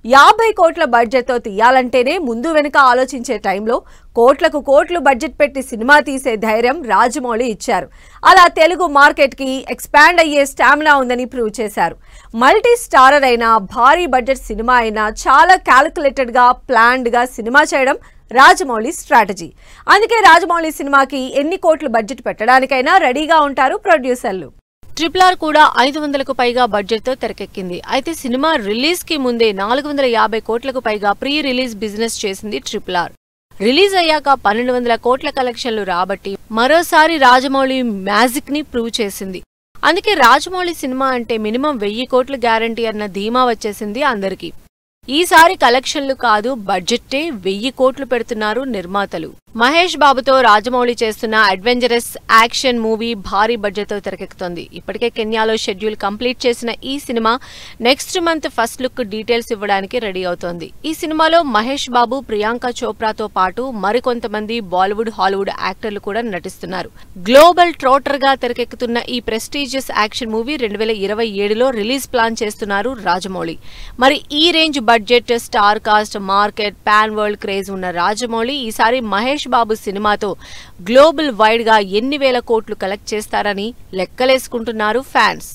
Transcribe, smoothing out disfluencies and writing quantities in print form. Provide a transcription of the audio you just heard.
50 కోట్ల బడ్జెట్తో తీయాలంటేనే ముందు వెనుక ఆలోచించే టైంలో కోట్లకు కోట్లు బడ్జెట్ పెట్టి సినిమా తీసే ధైర్యం రాజమౌళి ఇచ్చారు. అలా తెలుగు మార్కెట్కి ఎక్స్పాండ్ అయ్యే స్టామినా ఉందని ప్రూవ్ చేశారు. మల్టీ స్టారర్ అయినా భారీ బడ్జెట్ సినిమా అయినా చాలా క్యాలిక్యులేటెడ్గా ప్లాన్డ్గా సినిమా చేయడం రాజమౌళి స్ట్రాటజీ. అందుకే రాజమౌళి సినిమాకి ఎన్ని కోట్లు బడ్జెట్ పెట్టడానికైనా రెడీగా ఉంటారు ప్రొడ్యూసర్లు. RRR కూడా 500కు పైగా బడ్జెట్తో తెరకెక్కింది. అయితే సినిమా రిలీజ్కి ముందే 450 కోట్లకు పైగా ప్రీ రిలీజ్ బిజినెస్ చేసింది RRR. రిలీజ్ అయ్యాక 1200 కోట్ల కలెక్షన్లు రాబట్టి మరోసారి రాజమౌళి మ్యాజిక్ ని ప్రూవ్ చేసింది. అందుకే రాజమౌళి సినిమా అంటే మినిమం 1000 కోట్లు గ్యారంటీ అన్న ధీమా వచ్చేసింది అందరికీ. ఈసారి కలెక్షన్లు కాదు, బడ్జెట్టే 1000 కోట్లు పెడుతున్నారు నిర్మాతలు. మహేష్ బాబుతో రాజమౌళి చేస్తున్న అడ్వెంచరస్ యాక్షన్ మూవీ భారీ బడ్జెట్తో తెరకెక్కుతోంది. ఇప్పటికే కెన్యాలో షెడ్యూల్ కంప్లీట్ చేసిన ఈ cinema next month first look details ఇవ్వడానికి రెడీ అవుతోంది. ఈ సినిమాలో మహేష్ బాబు, ప్రియాంక చోప్రాతో పాటు మరికొంతమంది బాలీవుడ్, హాలీవుడ్ యాక్టర్లు కూడా నటిస్తున్నారు. గ్లోబల్ ట్రోటర్ గా తెరకెక్కుతున్న ఈ ప్రెస్టీజియస్ యాక్షన్ మూవీ 2027లో రిలీజ్ ప్లాన్ చేస్తున్నారు రాజమౌళి. మరి ఈ range budget, star cast, market, pan world craze ఉన్న రాజమౌళి ఈసారి మహేష్ బాబు సినిమాతో గ్లోబల్ వైడ్ గా ఎన్ని వేల కోట్లు కలెక్ట్ చేస్తారని లెక్కలేసుకుంటున్నారు ఫ్యాన్స్.